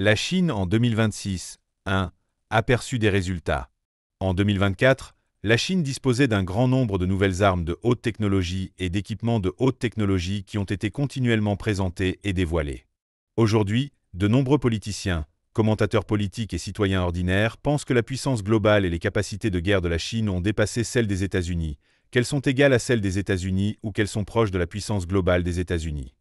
La Chine en 2026. 1. Aperçu des résultats. En 2024, la Chine disposait d'un grand nombre de nouvelles armes de haute technologie et d'équipements de haute technologie qui ont été continuellement présentés et dévoilés. Aujourd'hui, de nombreux politiciens, commentateurs politiques et citoyens ordinaires pensent que la puissance globale et les capacités de guerre de la Chine ont dépassé celles des États-Unis, qu'elles sont égales à celles des États-Unis ou qu'elles sont proches de la puissance globale des États-Unis.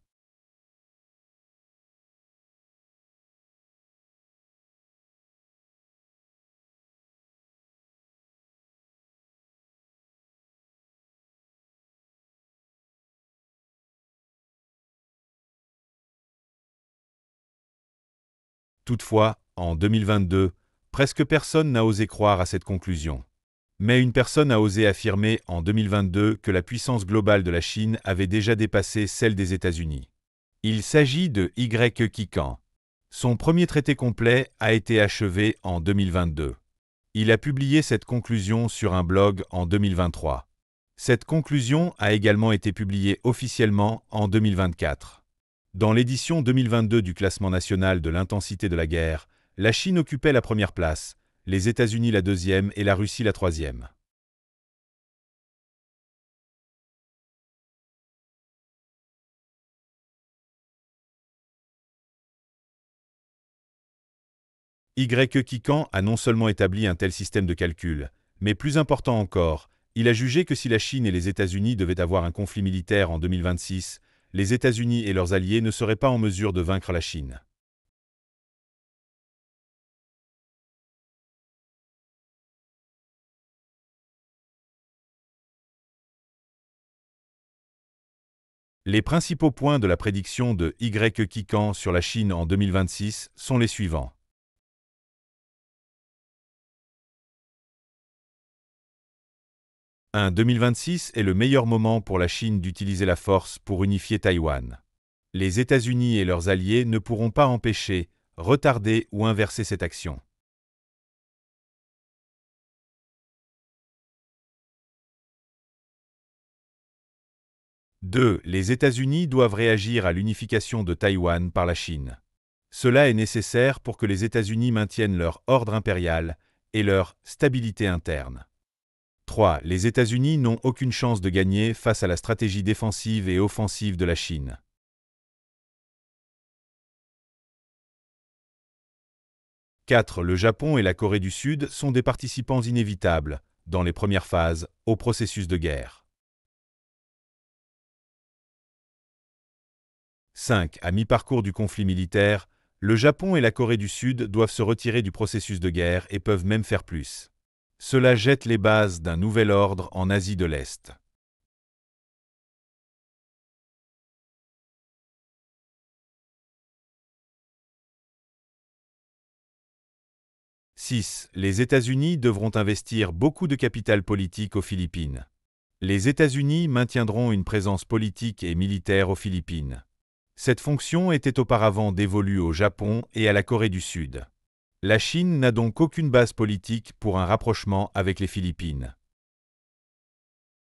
Toutefois, en 2022, presque personne n'a osé croire à cette conclusion. Mais une personne a osé affirmer en 2022 que la puissance globale de la Chine avait déjà dépassé celle des États-Unis. Il s'agit de Y. Keqiang. Son premier traité complet a été achevé en 2022. Il a publié cette conclusion sur un blog en 2023. Cette conclusion a également été publiée officiellement en 2024. Dans l'édition 2022 du classement national de l'intensité de la guerre, la Chine occupait la première place, les États-Unis la deuxième et la Russie la troisième. Y. Keqiang a non seulement établi un tel système de calcul, mais plus important encore, il a jugé que si la Chine et les États-Unis devaient avoir un conflit militaire en 2026, les États-Unis et leurs alliés ne seraient pas en mesure de vaincre la Chine. Les principaux points de la prédiction de Y. Keqiang sur la Chine en 2026 sont les suivants. 1. 2026 est le meilleur moment pour la Chine d'utiliser la force pour unifier Taïwan. Les États-Unis et leurs alliés ne pourront pas empêcher, retarder ou inverser cette action. 2. Les États-Unis doivent réagir à l'unification de Taïwan par la Chine. Cela est nécessaire pour que les États-Unis maintiennent leur ordre impérial et leur stabilité interne. 3. Les États-Unis n'ont aucune chance de gagner face à la stratégie défensive et offensive de la Chine. 4. Le Japon et la Corée du Sud sont des participants inévitables, dans les premières phases, au processus de guerre. 5. À mi-parcours du conflit militaire, le Japon et la Corée du Sud doivent se retirer du processus de guerre et peuvent même faire plus. Cela jette les bases d'un nouvel ordre en Asie de l'Est. « 6. Les États-Unis devront investir beaucoup de capital politique aux Philippines. Les États-Unis maintiendront une présence politique et militaire aux Philippines. Cette fonction était auparavant dévolue au Japon et à la Corée du Sud. La Chine n'a donc aucune base politique pour un rapprochement avec les Philippines.